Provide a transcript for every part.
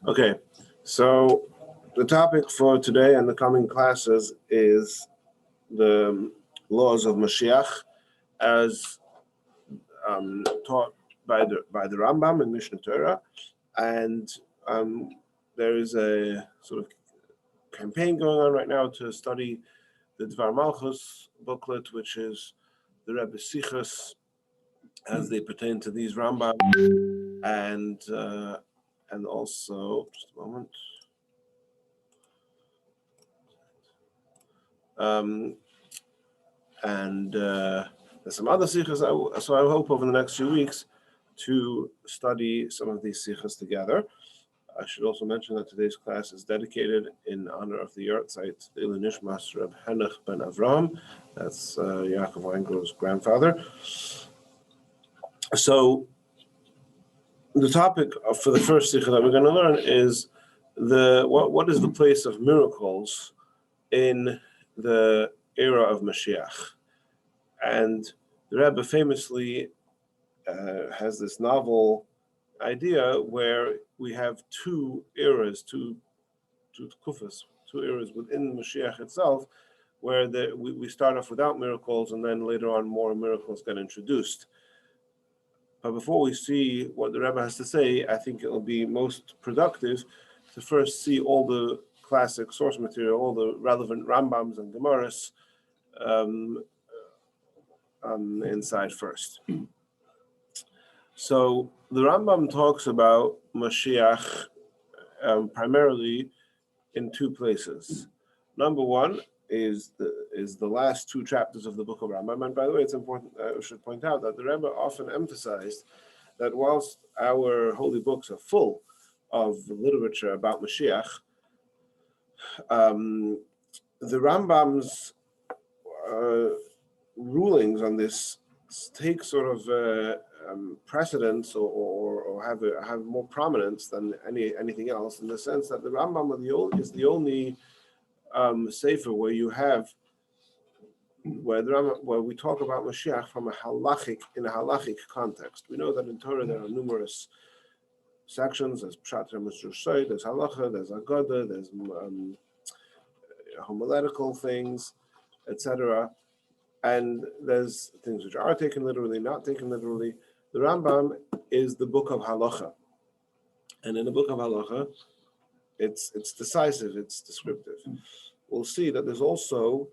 Okay, so the topic for today and the coming classes is the laws of Mashiach as taught by the Rambam in Mishnah Torah, and there is a sort of campaign going on right now to study the Dvar Malchus booklet, which is the Rebbe Sichos as they pertain to these Rambam, and also just a moment. There's some other sichos, so I hope over the next few weeks to study some of these sichos together. I should also mention that today's class is dedicated in honor of the Yartzeit, the Ilu Nishmas Reb Henoch ben Avraham. That's Yaakov Weingrove's grandfather. So the topic for the first sicha that we're going to learn is what is the place of miracles in the era of Mashiach. And the Rebbe famously has this novel idea where we have two eras, two tkufas, two eras within Mashiach itself, where we start off without miracles and then later on more miracles get introduced. But before we see what the Rebbe has to say, I think it will be most productive to first see all the classic source material, all the relevant Rambams and Gemaras inside first. So the Rambam talks about Mashiach primarily in two places. Number one is the last two chapters of the book of Rambam. And by the way, it's important, I should point out that the Rebbe often emphasized that whilst our holy books are full of literature about Mashiach, the Rambam's rulings on this take sort of precedence or have more prominence than anything else, in the sense that the Rambam is the only sefer where you have where we talk about Mashiach from a halachic context. We know that in Torah there are numerous sections. There's Pshat Remes Rushai, there's halacha, there's Agada, there's homiletical things, etc. And there's things which are taken literally, not taken literally. The Rambam is the book of halacha, and in the book of halacha, it's decisive, it's descriptive. We'll see that there's also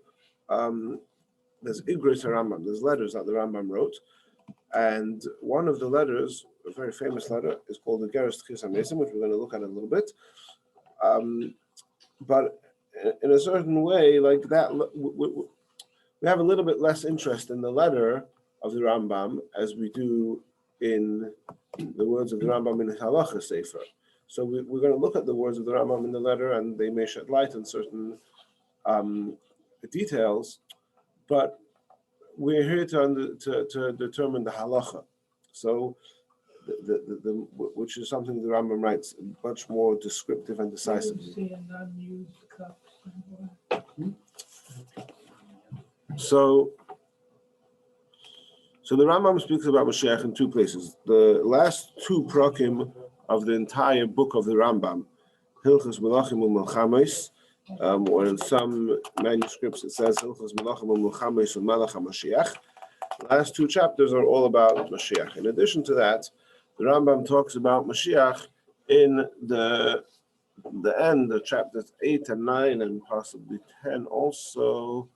there's Igros Rambam, there's letters that the Rambam wrote, and one of the letters, a very famous letter, is called the Geras Tchis HaMesim, which we're going to look at in a little bit. But in a certain way, like that, we have a little bit less interest in the letter of the Rambam as we do in the words of the Rambam in the Halacha Sefer. So we're going to look at the words of the Rambam in the letter, and they may shed light on certain details, but we're here to determine the halacha. So, which is something the Rambam writes much more descriptive and decisive. So the Rambam speaks about Mashiach in two places. The last two prakim of the entire book of the Rambam, Hilchos Melachim u'Melchames, or in some manuscripts it says Hilchos Melachim u'Melchames u'Melach HaMashiach. The last two chapters are all about Mashiach. In addition to that, the Rambam talks about Mashiach in the end of chapters 8 and 9 and possibly 10 also.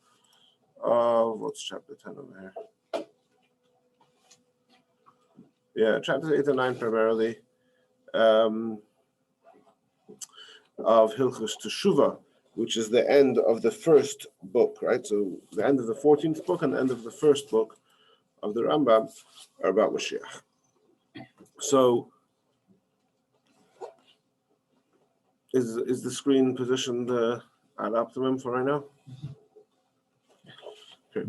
What's chapter 10 over here? Yeah, chapters 8 and 9 primarily of Hilchos Teshuvah, which is the end of the first book, right? So the end of the 14th book and the end of the first book of the Rambam are about Mashiach. So is the screen positioned at optimum for right now? Okay.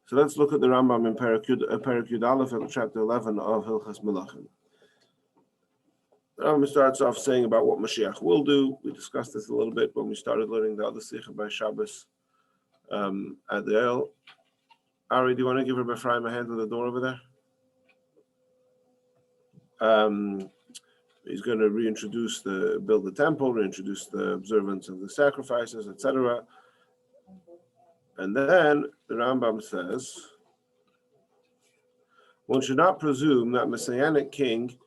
So let's look at the Rambam in Perek Yud Aleph, chapter 11 of Hilchos Melachim. The Rambam starts off saying about what Mashiach will do. We discussed this a little bit when we started learning the other Sikha by Shabbos at the El. Ari, do you want to give Rabbi Ephraim a hand with the door over there? He's going to build the temple, reintroduce the observance of the sacrifices, etc. And then the Rambam says, one should not presume that Messianic king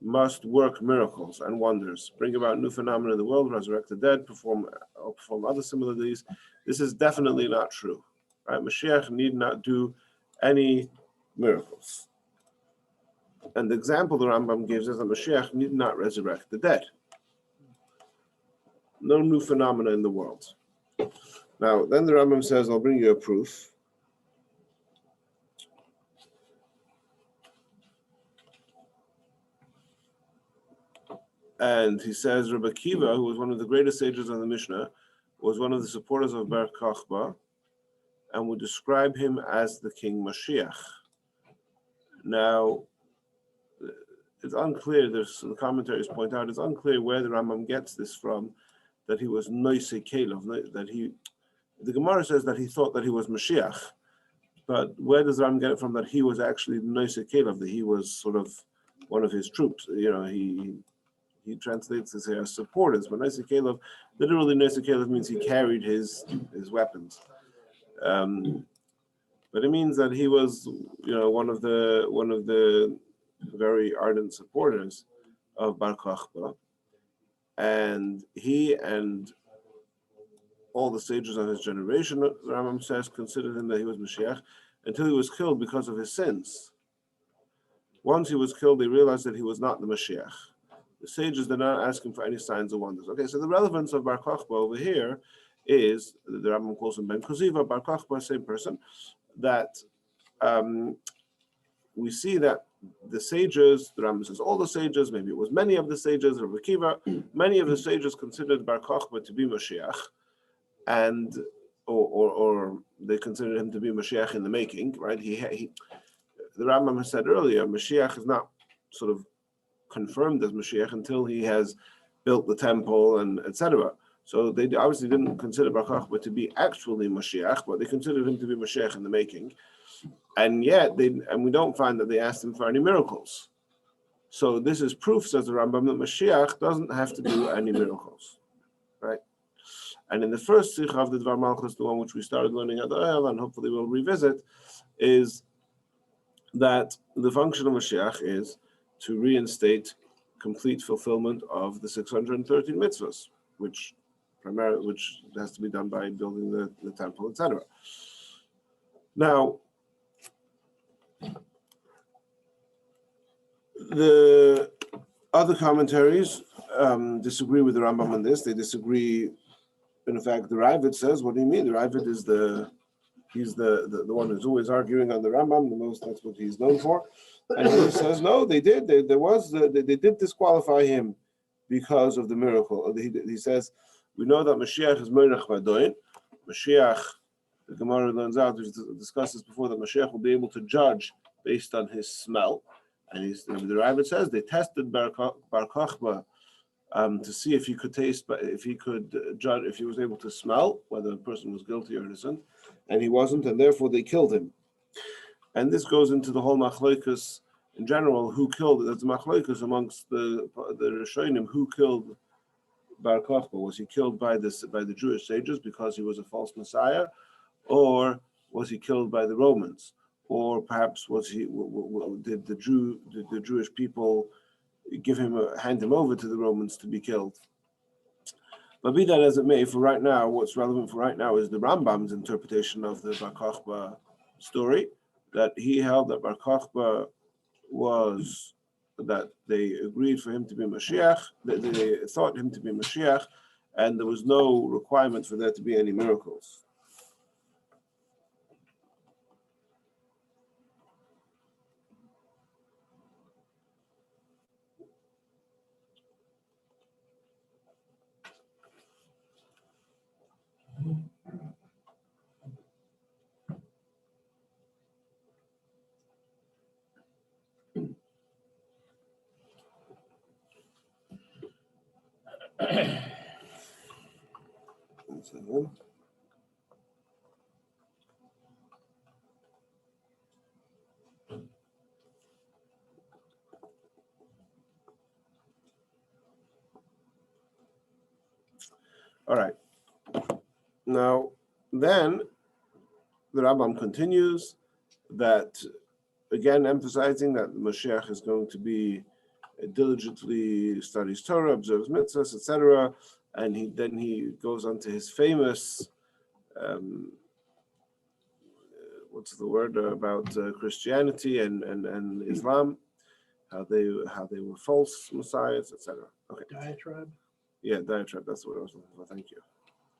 must work miracles and wonders, bring about new phenomena in the world, resurrect the dead, perform other similar deeds. This is definitely not true. Right? Mashiach need not do any miracles. And the example the Rambam gives is that Mashiach need not resurrect the dead. No new phenomena in the world. Now, then the Rambam says, I'll bring you a proof. And he says, Rabbi Kiva, who was one of the greatest sages of the Mishnah, was one of the supporters of Bar Kokhba, and would describe him as the King Mashiach. Now, it's unclear, the commentaries point out, it's unclear where the Rambam gets this from, that he was Noise Kelev, the Gemara says that he thought that he was Mashiach, but where does the Rambam get it from that he was actually Noise Kelev, that he was sort of one of his troops? He translates this here as supporters, but Noise Kelev, literally Noise Kelev means he carried his weapons. But it means that he was, one of the very ardent supporters of Bar Kokhba, and he and all the sages of his generation, the Rambam says, considered him that he was Mashiach until he was killed because of his sins. Once he was killed, they realized that he was not the Mashiach. The sages did not ask him for any signs or wonders. Okay, so the relevance of Bar Kokhba over here is, the Rambam calls him Ben Koziva, Bar Kokhba, same person, that we see that the sages, the Rambam says all the sages, maybe it was many of the sages, Rabbi Kiva, many of the sages considered Bar Kokhba to be Mashiach, and or they considered him to be Mashiach in the making, right? The Rambam has said earlier, Mashiach is not sort of confirmed as Mashiach until he has built the temple and etc. So they obviously didn't consider Bar Kokhba to be actually Mashiach, but they considered him to be Mashiach in the making. And yet, we don't find that they asked him for any miracles. So this is proof, says the Rambam, that Mashiach doesn't have to do any miracles, right? And in the first Sikha of the Dvar Malchus, the one which we started learning at the Oil, and hopefully we'll revisit, is that the function of Mashiach is to reinstate complete fulfillment of the 613 mitzvahs, which has to be done by building the temple, etc. Now, the other commentaries disagree with the Rambam on this. They disagree. In fact, the Ravid says, "What do you mean? The Ravid is he's the one who's always arguing on the Rambam. The most, that's what he's known for." And he says, "No, they did. They did disqualify him because of the miracle." He says, "We know that Mashiach is Moirach Vadoin. Mashiach, the Gemara learns out, we discussed this before, that Mashiach will be able to judge based on his smell." And the Rabbi says they tested Bar Kokhba to see if he could taste, but if he could judge, if he was able to smell whether a person was guilty or innocent, and he wasn't, and therefore they killed him. And this goes into the whole machloikus in general. Who killed? There's machloikus amongst the Rishonim. Who killed Bar Kokhba? Was he killed by the Jewish sages because he was a false messiah, or was he killed by the Romans? Or perhaps did the Jewish people hand him over to the Romans to be killed? But be that as it may, for right now, what's relevant for right now is the Rambam's interpretation of the Bar Kokhba story, that he held that Bar Kokhba that they agreed for him to be Mashiach, that they thought him to be Mashiach, and there was no requirement for there to be any miracles. All right. Now, then the Rambam continues that, again, emphasizing that the Mashiach is going to be diligently studies Torah, observes mitzvahs, etc. And he goes on to his famous, what's the word about Christianity and Islam, how they were false messiahs, etc. Okay. Diatribe. Yeah, diatribe. That's what I was looking for. Thank you.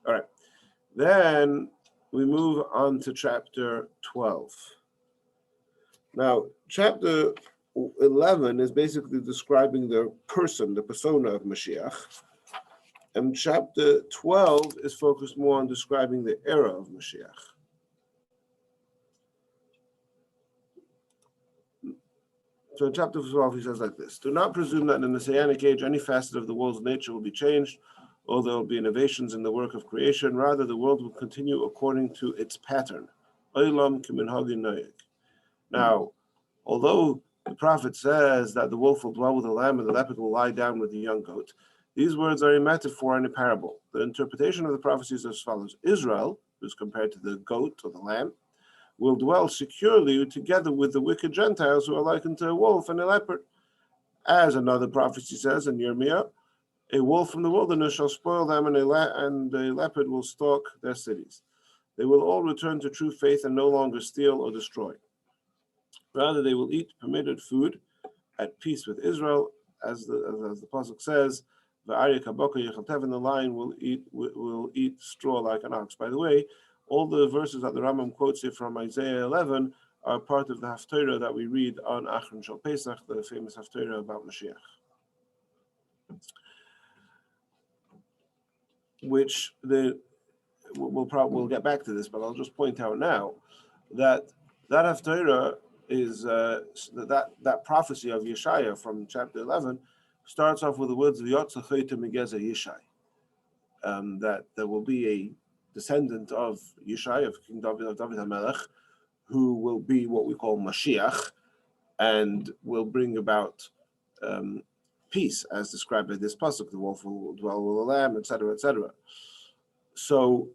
All right. Then we move on to chapter 12. Now, chapter 11 is basically describing the person, the persona of Mashiach. And chapter 12 is focused more on describing the era of Mashiach. So in chapter 12, he says like this: do not presume that in the Messianic age any facet of the world's nature will be changed, or there will be innovations in the work of creation. Rather, the world will continue according to its pattern. Now, although the prophet says that the wolf will dwell with the lamb and the leopard will lie down with the young goat, these words are a metaphor and a parable. The interpretation of the prophecy is as follows: Israel, who's compared to the goat or the lamb, will dwell securely together with the wicked Gentiles who are likened to a wolf and a leopard. As another prophecy says in Yirmiyah, a wolf from the wilderness shall spoil them, and a leopard will stalk their cities. They will all return to true faith and no longer steal or destroy. Rather, they will eat permitted food at peace with Israel, as the pasuk says, "V'aryeh kaboka yechaltev," and the lion will eat straw like an ox. By the way, all the verses that the Rambam quotes here from Isaiah 11 are part of the Haftarah that we read on Achron Shal Pesach, the famous Haftarah about Mashiach, which we'll get back to this, but I'll just point out now that Haftarah is that prophecy of Yeshaya from chapter 11 starts off with the words of Yotzachayta Megeza Yishai, that there will be a descendant of Yishai, of King David, of David HaMelech, who will be what we call Mashiach, and will bring about peace, as described by this pasuk. The wolf will dwell with the lamb, etc., etc. So,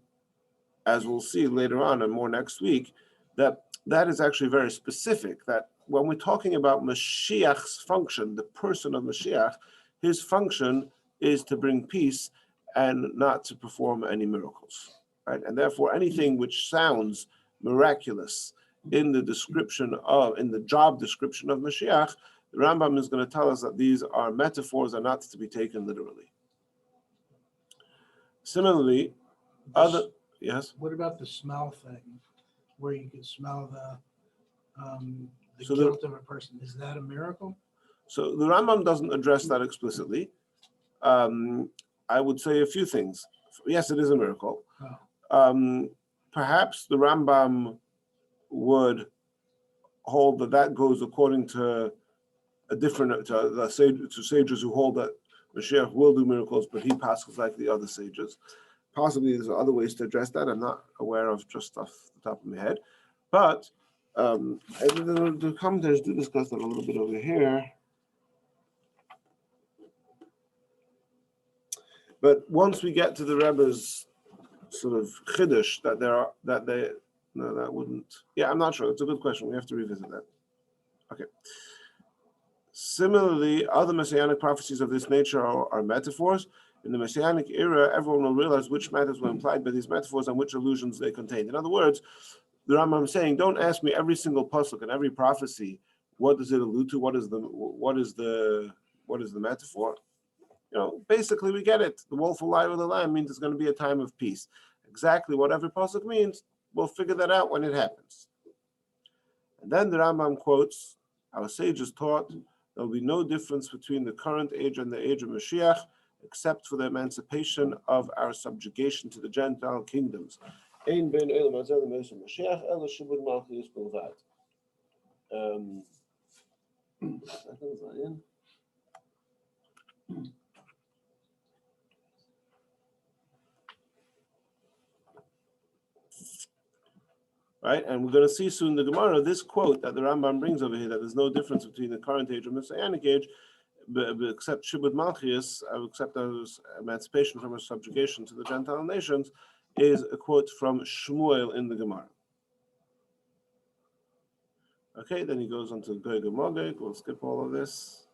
as we'll see later on and more next week, that is actually very specific. That when we're talking about Mashiach's function, the person of Mashiach, his function is to bring peace and not to perform any miracles. Right? And therefore, anything which sounds miraculous in the job description of Mashiach, the Rambam is going to tell us that these are metaphors and not to be taken literally. Similarly, yes? What about the smell thing, where you can smell the So guilt of a person? Is that a miracle? So the Rambam doesn't address that explicitly. I would say a few things. Yes, it is a miracle. Oh. Perhaps the Rambam would hold that goes according to a different to sages who hold that Mashiach will do miracles, but he passes like the other sages. Possibly there's other ways to address that. I'm not aware of just off the top of my head, but the commentators do discuss that a little bit over here. But once we get to the Rebbe's sort of chiddush that wouldn't. Yeah, I'm not sure. It's a good question. We have to revisit that. Okay. Similarly, other messianic prophecies of this nature are metaphors. In the messianic era, everyone will realize which matters were implied by these metaphors and which allusions they contained. In other words, the Rambam is saying, don't ask me every single pasuk and every prophecy, what does it allude to? What is the metaphor? Basically we get it. The wolf will lie with the lamb means it's going to be a time of peace. Exactly what every pasuk means, we'll figure that out when it happens. And then the Rambam quotes, our sages taught, there will be no difference between the current age and the age of Mashiach, except for the emancipation of our subjugation to the Gentile kingdoms. Right, and we're going to see soon the Gemara, this quote that the Rambam brings over here, that there's no difference between the current age and Messianic age, except Shibud Malchias, except those emancipation from a subjugation to the Gentile nations, is a quote from Shmuel in the Gemara. Okay, then he goes on to Gog and Magog. We'll skip all of this.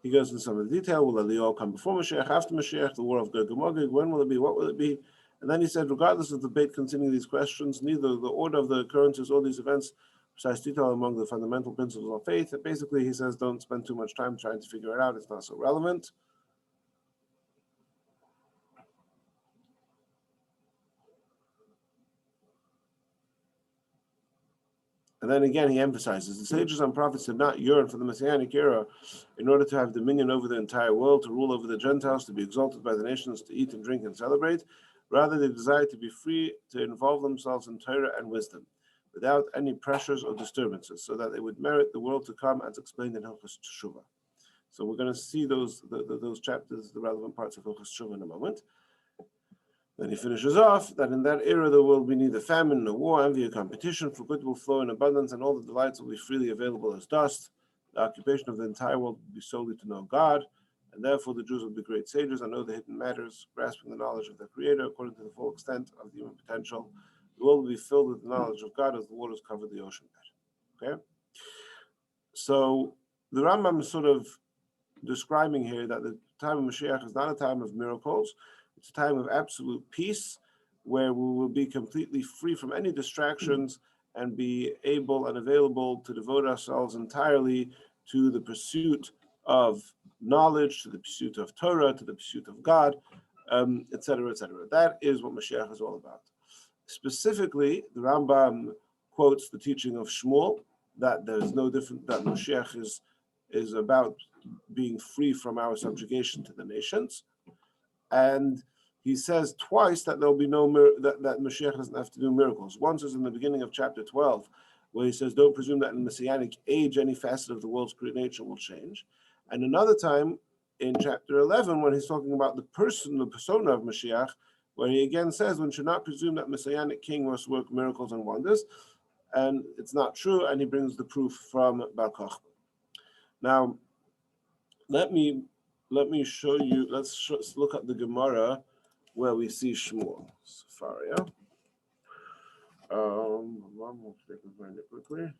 He goes into some of the detail. Will Eliyahu come before Mashiach, after Mashiach, the war of Gog and Magog? When will it be? What will it be? And then he said, regardless of the debate concerning these questions, neither the order of the occurrences or these events, precise detail among the fundamental principles of faith. And basically, he says, don't spend too much time trying to figure it out. It's not so relevant. And then again, he emphasizes the sages and prophets did not yearn for the Messianic era in order to have dominion over the entire world, to rule over the Gentiles, to be exalted by the nations, to eat and drink and celebrate. Rather, they desired to be free to involve themselves in Torah and wisdom, without any pressures or disturbances, so that they would merit the world to come, as explained in Hilchos Teshuvah. So we're going to see those chapters, the relevant parts of Hilchos Teshuvah in a moment. Then he finishes off that in that era there will be neither famine nor war, envy or competition, for good will flow in abundance, and all the delights will be freely available as dust. The occupation of the entire world will be solely to know God, and therefore the Jews will be great sages and know the hidden matters, grasping the knowledge of their Creator according to the full extent of the human potential. The world will be filled with the knowledge of God as the waters cover the ocean bed. Okay? So the Rambam is sort of describing here that the time of Mashiach is not a time of miracles. It's a time of absolute peace where we will be completely free from any distractions and be able and available to devote ourselves entirely to the pursuit of knowledge, to the pursuit of Torah, to the pursuit of God, etc., etc. That is what Mashiach is all about. Specifically, the Rambam quotes the teaching of Shmuel that there is no different, that Mashiach is about being free from our subjugation to the nations. And he says twice that there'll be that Mashiach doesn't have to do miracles. Once is in the beginning of chapter 12, where he says, don't presume that in the Messianic age any facet of the world's created nature will change. And another time in chapter 11, when he's talking about the persona of Mashiach, where he again says, one should not presume that Messianic king must work miracles and wonders. And it's not true, and he brings the proof from Bar Kochba. Now, let me show you, let's look at the Gemara where we see Shmuel. Safaria. We'll take a find it quickly.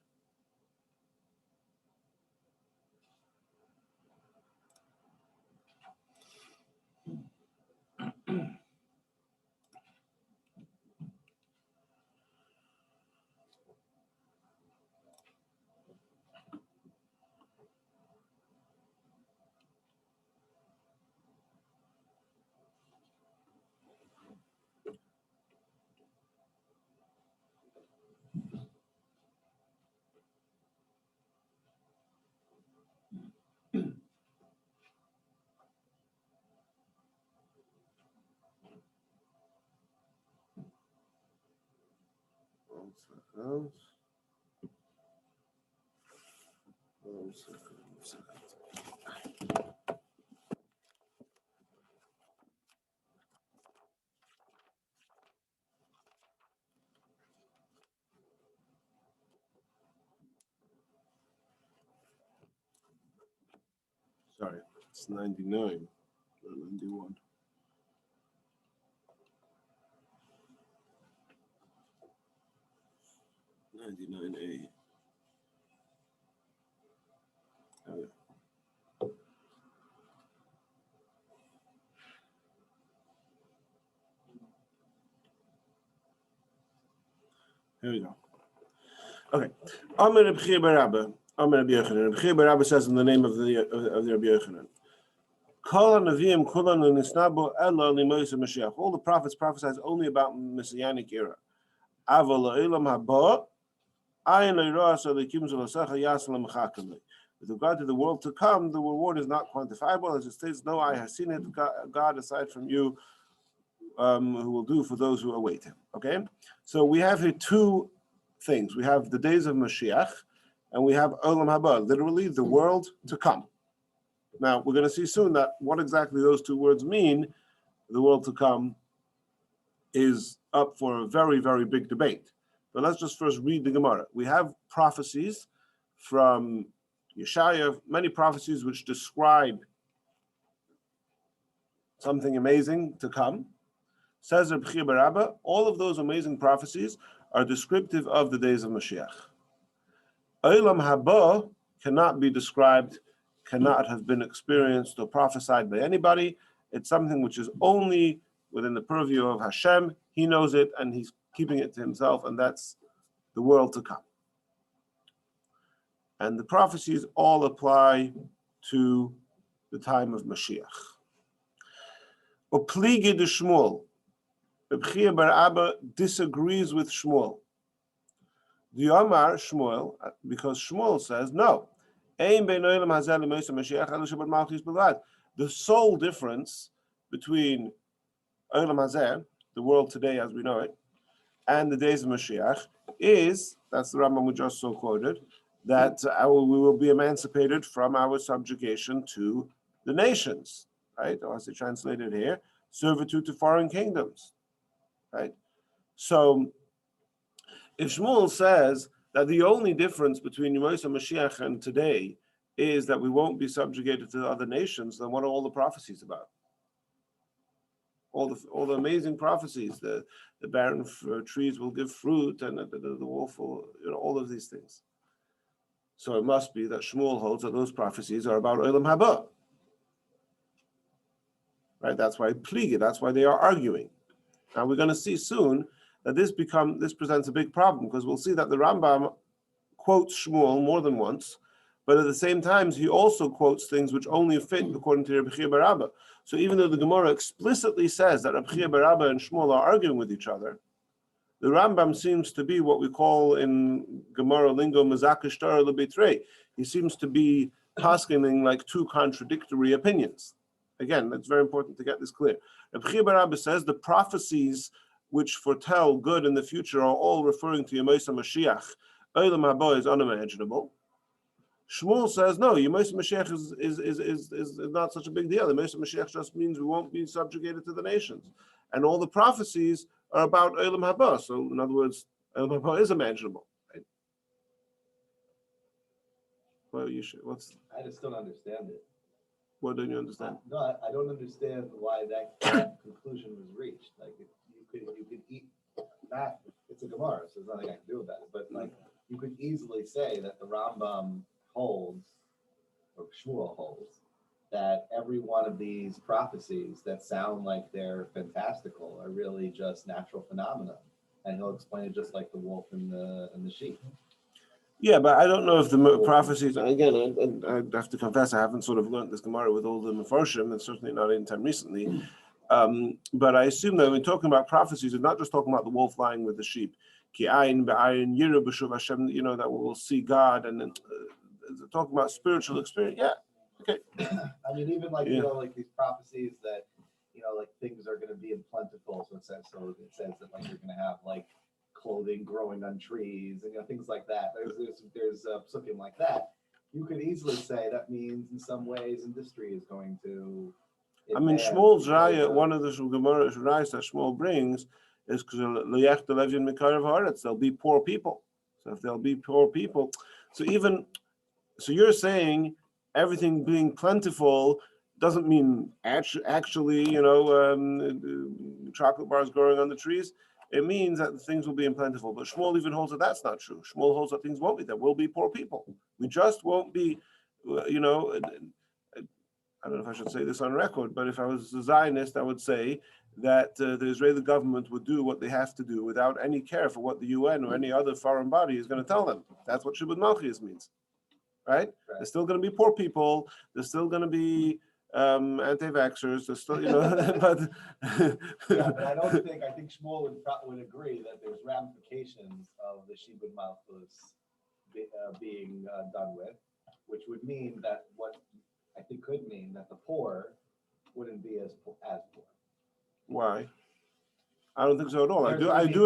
One second. Sorry, it's 99, not 91. 99A. Oh, yeah. Here we go. Okay. Amar Rabbi Rabbi. Amar Rabbi Yochanan. Rabbi Rabbi says in the name of the Rabbi Yochanan. All the prophets prophesied only about Messianic era. With regard to the world to come, the reward is not quantifiable. As it states, no eye has seen it, God aside from you, who will do for those who await him. Okay? So we have here two things. We have the days of Mashiach, and we have Olam Haba, literally the world to come. Now, we're going to see soon that what exactly those two words mean, the world to come, is up for a very, very big debate. But let's just first read the Gemara. We have prophecies from Yeshaya, many prophecies which describe something amazing to come. Says Rabbi Rabbi, all of those amazing prophecies are descriptive of the days of Mashiach. Olam haba cannot be described, cannot have been experienced or prophesied by anybody. It's something which is only within the purview of Hashem. He knows it and he's keeping it to himself, and that's the world to come. And the prophecies all apply to the time of Mashiach. Opligi de Shmuel. Rabbi Bar Abba disagrees with Shmuel. The Omar Shmuel, because Shmuel says, no. The sole difference between Olam Hazeh, the world today as we know it, and the days of Mashiach is, that's the Rambam we just so quoted, that we will be emancipated from our subjugation to the nations, right? Or as they translated here, servitude to foreign kingdoms, right? So if Shmuel says that the only difference between Yemos Mashiach and today is that we won't be subjugated to other nations, then what are all the prophecies about? All the amazing prophecies, the barren trees will give fruit, and the wolf will, all of these things. So it must be that Shmuel holds that those prophecies are about Olam Haba. Right? That's why Pliga, that's why they are arguing. Now we're going to see soon that this presents a big problem, because we'll see that the Rambam quotes Shmuel more than once, but at the same time he also quotes things which only fit according to Rabbi Bar Abba. So even though the Gemara explicitly says that Rabbi Bar Abba and Shmuel are arguing with each other, the Rambam seems to be what we call in Gemara lingo Mazaka Shtar Lebetrei. He seems to be paskening like two contradictory opinions. Again, it's very important to get this clear. Rabbi Bar Abba says the prophecies which foretell good in the future are all referring to Yemos Mashiach. Olam Haba is unimaginable. Shmuel says no, Yemos Mashiach is not such a big deal. Yemos Mashiach just means we won't be subjugated to the nations, and all the prophecies are about Olam Haba. So in other words, Olam Haba is imaginable. Right? Well, I just don't understand it. What don't you understand? No, I don't understand why that conclusion was reached. Like you could eat that. It's a Gemara, so there's nothing I can do about it. But like you could easily say that the Rambam holds, or Shmuel holds, that every one of these prophecies that sound like they're fantastical are really just natural phenomena, and he'll explain it just like the wolf and the sheep. Yeah, but I don't know if the prophecies, again, I have to confess, I haven't sort of learned this Gemara with all the Mefarshim, and certainly not any time recently. But I assume that when we're talking about prophecies, it's not just talking about the wolf lying with the sheep. Ki ayin be'ayin yiru b'shuv Hashem, that we will see God, and then talking about spiritual experience. Yeah, okay. I mean, even like, like these prophecies that, like things are going to be in plentiful. So it says that like you're going to have like clothing growing on trees and things like that. There's something like that. You could easily say that means in some ways industry is going to. I mean, Shmuel's Raya, one of the Gemara Rayas that Shmuel brings is because there'll be poor people. So if there'll be poor people, so you're saying everything being plentiful doesn't mean actually, chocolate bars growing on the trees. It means that things will be plentiful. But Shmuel even holds that that's not true. Shmuel holds that things won't be. There will be poor people. We just won't be, I don't know if I should say this on record, but if I was a Zionist, I would say that the Israeli government would do what they have to do without any care for what the UN or any other foreign body is going to tell them. That's what Shibud Malchus means, right? There's still going to be poor people. There's still going to be anti-vaxxers. There's still, but but I think Shmuel would agree that there's ramifications of the Shibud Malchus being done with, which would mean that I think could mean that the poor wouldn't be as poor. Why? I don't think so at all. I do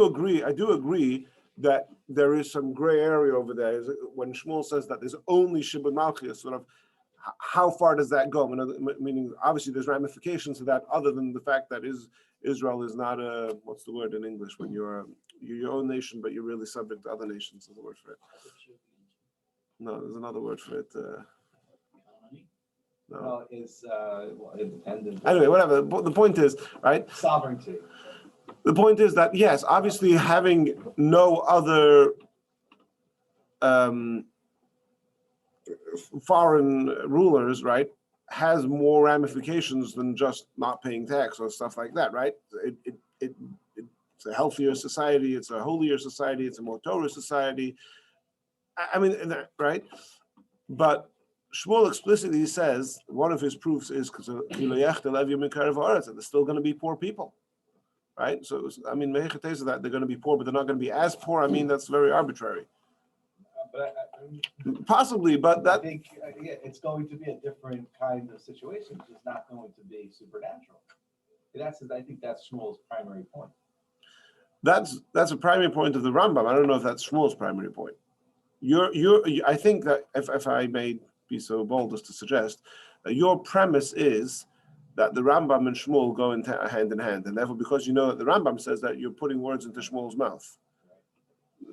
agree that there is some gray area over there. When Shmuel says that there's only Shibud Malchus, sort of, how far does that go? Meaning, obviously, there's ramifications to that, other than the fact that Israel is not a, what's the word in English, when you're your own nation, but you're really subject to other nations, is the word for it. No, there's another word for it. No. No, is independent. Anyway, whatever. The point is, right? Sovereignty. The point is that yes, obviously having no other foreign rulers, right, has more ramifications than just not paying tax or stuff like that, right? It's a healthier society, it's a holier society, it's a more Torah society. I mean, right? But Shmuel explicitly says one of his proofs is that there's still going to be poor people, right? So, I mean, that they're going to be poor, but they're not going to be as poor. I mean, that's very arbitrary. But Possibly, but I that think it's going to be a different kind of situation. It's not going to be supernatural. I think that's Shmuel's primary point. that's a primary point of the Rambam. I don't know if that's Shmuel's primary point. I think that if I may be so bold as to suggest that your premise is that the Rambam and Shmuel go hand in hand, and therefore because you know that the Rambam says that you're putting words into Shmuel's mouth.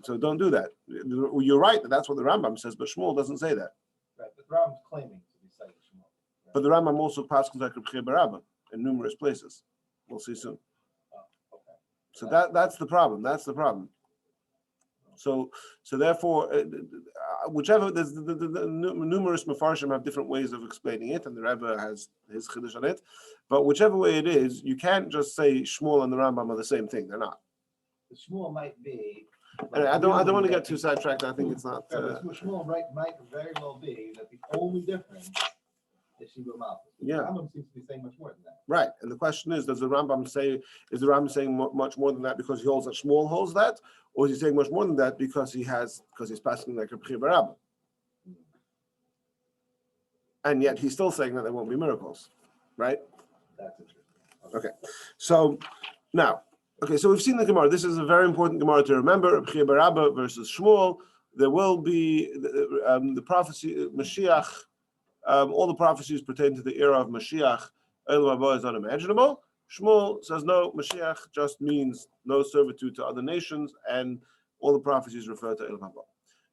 So don't do that. You're right that that's what the Rambam says, but Shmuel doesn't say that. Right, but the Rambam's claiming to be citing Shmuel. Right? But the Rambam also passes like Rabbi Barabba in numerous places. We'll see soon. Okay. So that's the problem. That's the problem. So therefore, whichever there's the numerous mafarshim have different ways of explaining it, and the Rebbe has his chiddush on it. But whichever way it is, you can't just say Shmuel and the Rambam are the same thing. They're not. The Shmuel might be. And I don't want to get too sidetracked. I think it's not. Shmuel might very well be that the only difference is Shibur Malchus. Yeah. The Rambam seems to be saying much more than that. Right, and the question is, is the Rambam saying much more than that because he holds that Shmuel holds that, or is he saying much more than that because he's passing like a Rabbi Barabba? And yet he's still saying that there won't be miracles, right? That's interesting. Okay, so now, so we've seen the Gemara. This is a very important Gemara to remember. Rabbi Barabba versus Shmuel. There will be the prophecy, Mashiach. All the prophecies pertain to the era of Mashiach. Eliyahu Rabbi is unimaginable. Shmuel says no. Mashiach just means no servitude to other nations, and all the prophecies refer to Eliyahu Rabbi.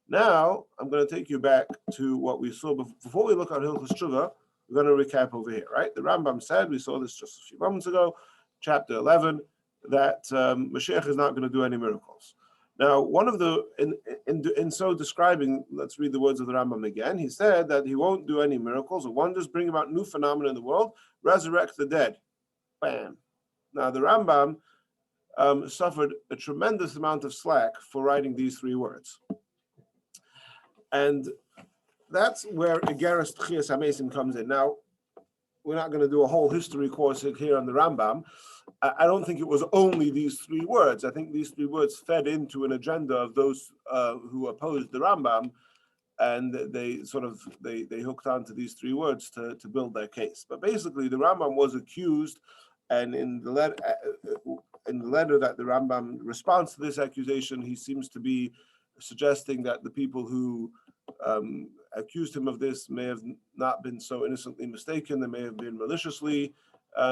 Now I'm going to take you back to what we saw before we look at Hilchos Tshuva. We're going to recap over here, right? The Rambam said, we saw this just a few moments ago, chapter 11, that Mashiach is not going to do any miracles. Now, one of the in so describing, let's read the words of the Rambam again. He said that he won't do any miracles or wonders, bring about new phenomena in the world, resurrect the dead. Bam. Now, the Rambam suffered a tremendous amount of slack for writing these three words, and that's where Igeres Tchias HaMesim comes in. Now, we're not going to do a whole history course here on the Rambam. I don't think it was only these three words. I think these three words fed into an agenda of those who opposed the Rambam, and they hooked onto these three words to build their case. But basically, the Rambam was accused, and in the letter that the Rambam responds to this accusation, he seems to be suggesting that the people who accused him of this may have not been so innocently mistaken. They may have been maliciously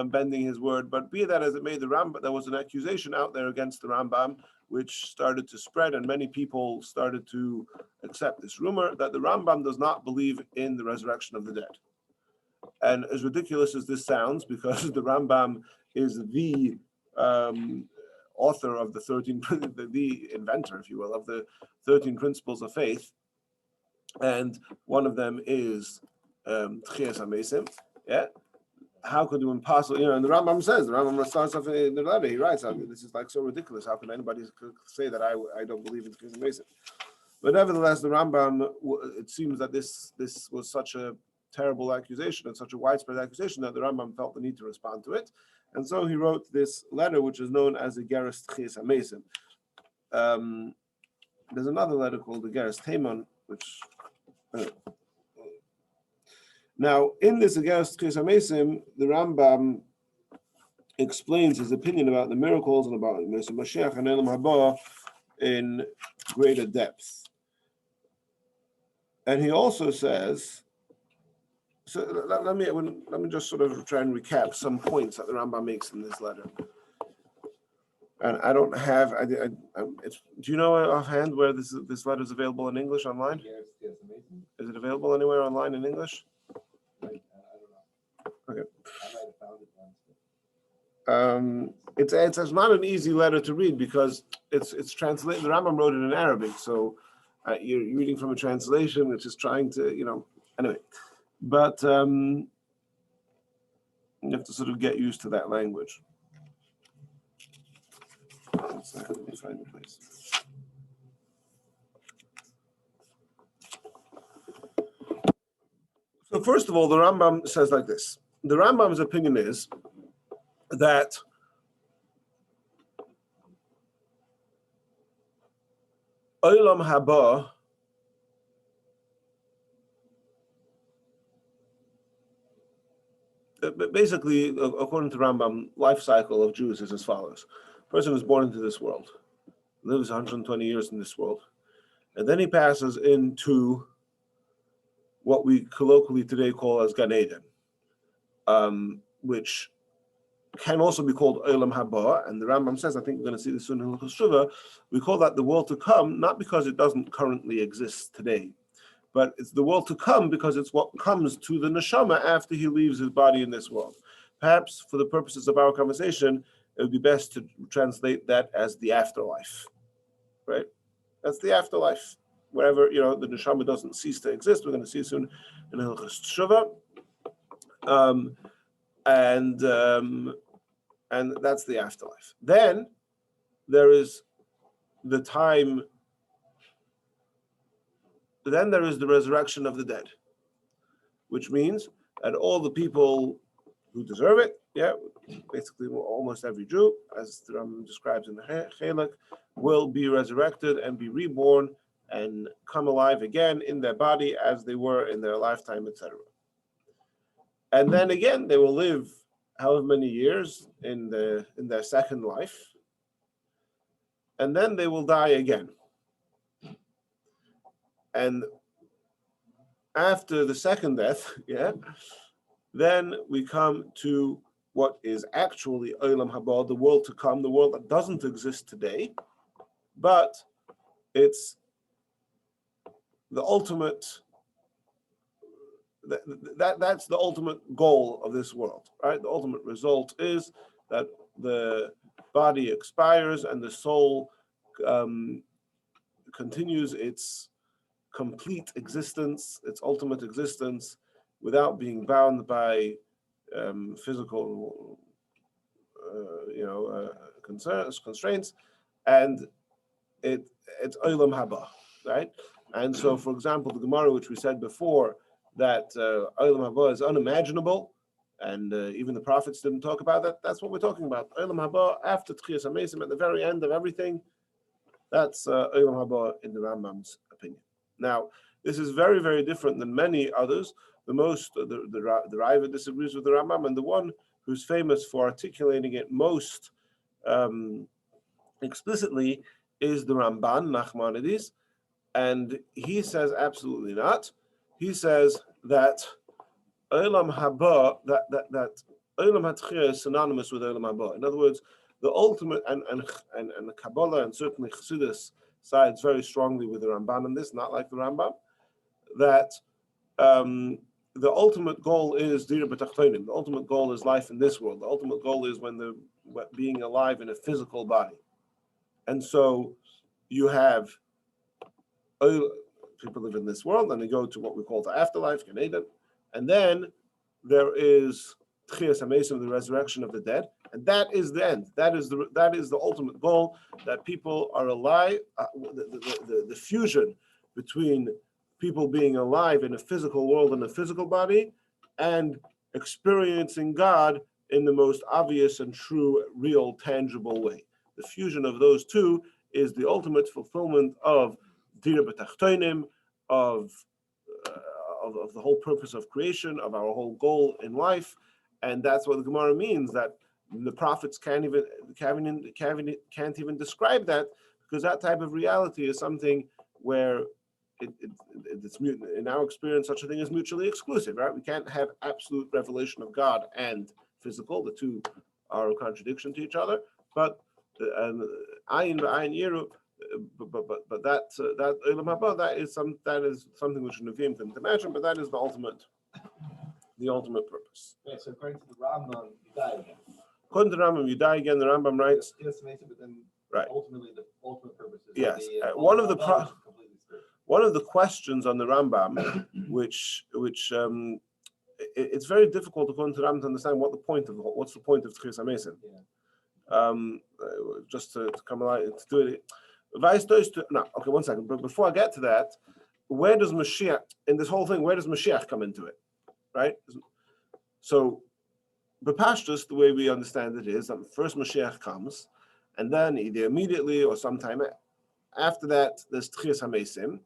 bending his word. But be that as it may, there was an accusation out there against the Rambam, which started to spread, and many people started to accept this rumor that the Rambam does not believe in the resurrection of the dead. And as ridiculous as this sounds, because the Rambam is the author of the inventor, if you will, of the 13 principles of faith, and one of them is Tchias HaMesim. Yeah, how could you possibly, and the Rambam starts off in the letter. He writes, this is like so ridiculous. How can anybody say that I don't believe in Tchias HaMesim? But nevertheless, the Rambam, it seems that this was such a terrible accusation and such a widespread accusation that the Rambam felt the need to respond to it, and so he wrote this letter, which is known as the Igeres Tchias HaMesim. There's another letter called the Igeres Taimon, which now in this Igeres Tchias HaMesim, the Rambam explains his opinion about the miracles and about Mashiach and Elam Haba in greater depth, and he also says. So let me just sort of try and recap some points that the Rambam makes in this letter. And I don't have. Do you know offhand where this letter is available in English online? Yes, yes, amazing. Is it available anywhere online in English? I don't know. Okay. I might have found it once. It's not an easy letter to read because it's translated. The Rambam wrote it in Arabic, so you're reading from a translation which is trying to anyway. But you have to sort of get used to that language. One second, let me find the place. So first of all, the Rambam says like this. The Rambam's opinion is that Olam Haba basically, according to Rambam, life cycle of Jews is as follows. A person is born into this world, lives 120 years in this world, and then he passes into what we colloquially today call as Gan Eden, which can also be called Olam Haba, and the Rambam says, I think we're going to see this soon in Hilchos Shuvah, we call that the world to come, not because it doesn't currently exist today, but it's the world to come because it's what comes to the neshama after he leaves his body in this world. Perhaps for the purposes of our conversation, it would be best to translate that as the afterlife, right? That's the afterlife. Wherever, the neshama doesn't cease to exist. We're going to see soon in Hilchos Shuvah. And that's the afterlife. Then there is the time. Then there is the resurrection of the dead, which means that all the people who deserve it, basically almost every Jew, as the Rambam describes in the Chelek, will be resurrected and be reborn and come alive again in their body as they were in their lifetime, etc. And then again, they will live however many years in their second life, and then they will die again. And after the second death, then we come to what is actually Olam Haba, the world to come, the world that doesn't exist today, but it's the ultimate. That's the ultimate goal of this world, right? The ultimate result is that the body expires and the soul continues its complete existence, its ultimate existence, without being bound by physical, constraints, and it's Olam Haba, right? And so, for example, the Gemara, which we said before, that Olam Haba is unimaginable, and even the prophets didn't talk about that. That's what we're talking about. Olam Haba after Tchias HaMesim, at the very end of everything. That's Olam Haba in the Rambam's opinion. Now, this is very, very different than many others. The Rabbi disagrees with the Rambam, and the one who's famous for articulating it most explicitly is the Ramban, Nachmanides, and he says absolutely not. He says that Olam Haba, that Olam HaTchiyah is synonymous with Olam Haba. In other words, the ultimate, and the Kabbalah and certainly Chassidus sides very strongly with the Ramban on this, not like the Rambam, that the ultimate goal is Dira B'Tachtonim. The ultimate goal is life in this world. The ultimate goal is being alive in a physical body. And so you have people live in this world, and they go to what we call the afterlife, Gan Eden, and then there is Tchias HaMesim, the resurrection of the dead, and that is the end. That is the ultimate goal, that people are alive. The fusion between people being alive in a physical world and a physical body, and experiencing God in the most obvious and true, real, tangible way. The fusion of those two is the ultimate fulfillment of Dira B'Tachtonim, of the whole purpose of creation, of our whole goal in life, and that's what the Gemara means, that the prophets can't even describe that, because that type of reality is something where it's in our experience, such a thing is mutually exclusive, right? We can't have absolute revelation of God and physical; the two are a contradiction to each other. But and ayin v'ayin yiru. But that Olam Haba, that is something which Nevi'im can imagine, but that is the ultimate purpose. Yeah, so according to the Rambam, you die again. According to the Rambam, you die again. The Rambam writes, But then right. Ultimately, the ultimate purpose is yes. Olam Haba is completely spiritual. One of the questions on the Rambam, which it's very difficult according to the Rambam to understand what's the point of Tchias HaMesim. Just to come alive to do it. No, okay, 1 second. But before I get to that, where does Mashiach in this whole thing? Where does Mashiach come into it? Right. So, B'Pashtus, the way we understand it is that first Mashiach comes, and then either immediately or sometime after that, there's Tchias HaMesim,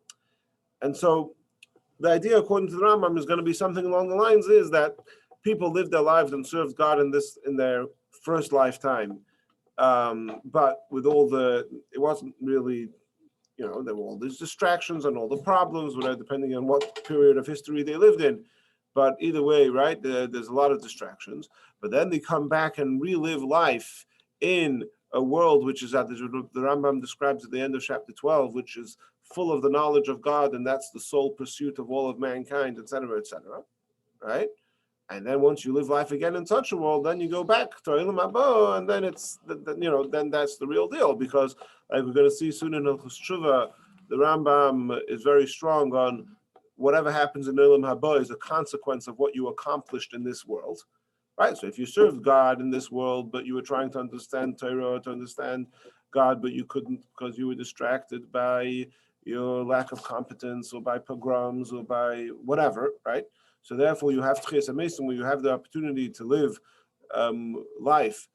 and so the idea, according to the Rambam, is going to be something along the lines is that people lived their lives and served God in their first lifetime. But with it wasn't really, there were all these distractions and all the problems, depending on what period of history they lived in. But either way, right, there's a lot of distractions. But then they come back and relive life in a world which is, the Rambam describes at the end of chapter 12, which is full of the knowledge of God, and that's the sole pursuit of all of mankind, etc., right? And then once you live life again in such a world, then you go back to Olam Haba, and then then that's the real deal. Because like we're going to see soon in Hilchos Tshuva, the Rambam is very strong on whatever happens in Olam Haba is a consequence of what you accomplished in this world, right? So if you served God in this world, but you were trying to understand Torah, to understand God, but you couldn't because you were distracted by your lack of competence or by pogroms or by whatever, right? So therefore, you have Tchias HaMesim, where you have the opportunity to live life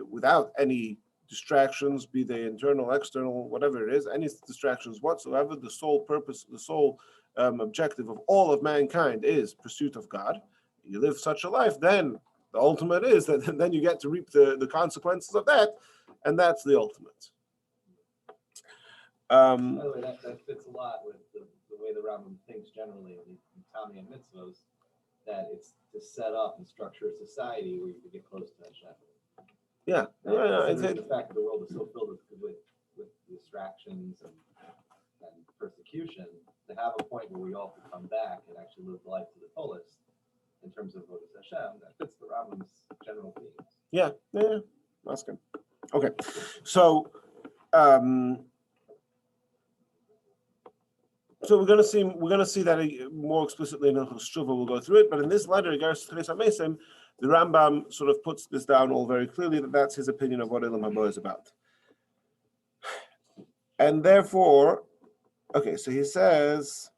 without any distractions, be they internal, external, whatever it is, any distractions whatsoever. The sole purpose, the sole objective of all of mankind is pursuit of God. You live such a life, then the ultimate is that then you get to reap the consequences of that, and that's the ultimate. By the way, that fits a lot with the way the Rambam thinks generally in Tami and mitzvos, that it's to set up and structure a society where you can get close to Hashem. Yeah. The fact that the world is so filled with distractions and persecution, to have a point where we all can come back and actually live life to the fullest in terms of what is Hashem, that fits the Rambam's general themes. Yeah, that's good. Okay, so we're going to see that more explicitly in Hilchos Tshuva. We'll go through it, but in this letter, regards to Tchias HaMesim, the Rambam sort of puts this down all very clearly that that's his opinion of what Olam Haba is about, and therefore, okay. So he says,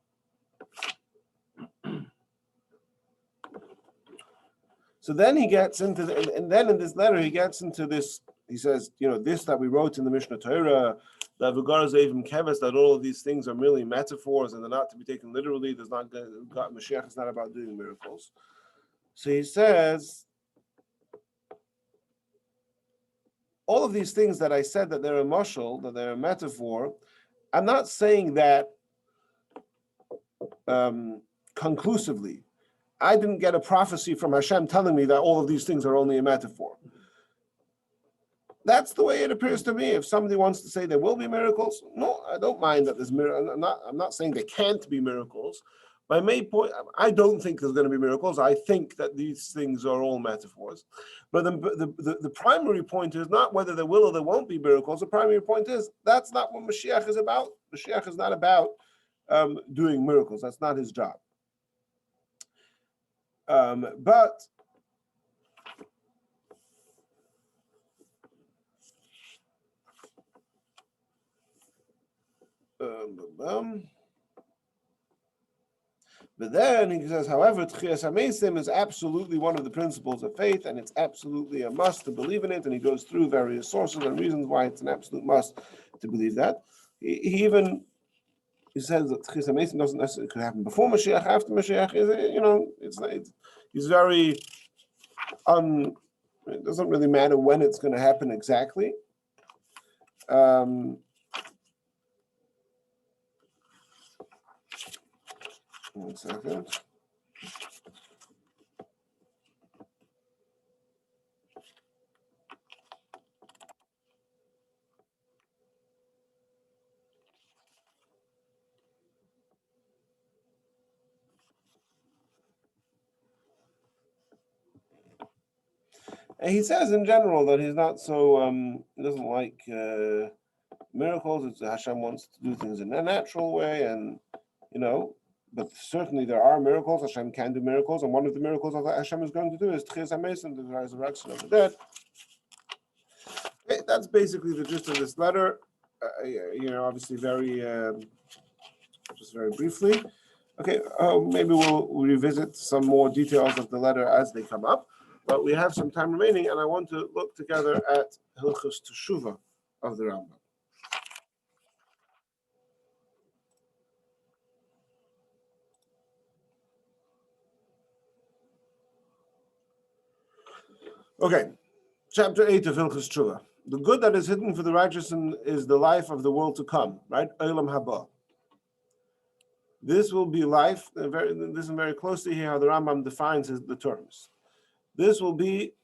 so then he gets into and then in this letter he gets into this. He says, this that we wrote in the Mishnah Torah, that that all of these things are merely metaphors and they're not to be taken literally. Mashiach is not about doing miracles. So he says, all of these things that I said that they're a mashal, that they're a metaphor, I'm not saying that conclusively. I didn't get a prophecy from Hashem telling me that all of these things are only a metaphor. That's the way it appears to me. If somebody wants to say there will be miracles, no, I don't mind that there's miracles. I'm not saying there can't be miracles. My main point, I don't think there's going to be miracles. I think that these things are all metaphors. But the primary point is not whether there will or there won't be miracles. The primary point is that's not what Mashiach is about. Mashiach is not about doing miracles. That's not his job. But then he says, however, Tchias HaMesim is absolutely one of the principles of faith, and it's absolutely a must to believe in it. And he goes through various sources and reasons why it's an absolute must to believe that. He says that Tchias HaMesim doesn't necessarily could happen before Mashiach, after Mashiach. He's very it doesn't really matter when it's going to happen exactly. 1 second. And he says in general that he's not so he doesn't like miracles. It's Hashem wants to do things in a natural way, and but certainly there are miracles. Hashem can do miracles, and one of the miracles that Hashem is going to do is Tchias HaMesim, the resurrection of the dead. Okay, that's basically the gist of this letter. Obviously very just very briefly. Okay, maybe we'll revisit some more details of the letter as they come up. But we have some time remaining, and I want to look together at Hilchos Teshuvah of the Rambam. Okay, chapter 8 of Hilchos Teshuvah. The good that is hidden for the righteous is the life of the world to come, right? Olam haba. This will be life. This is very closely here how the Rambam defines the terms. This will be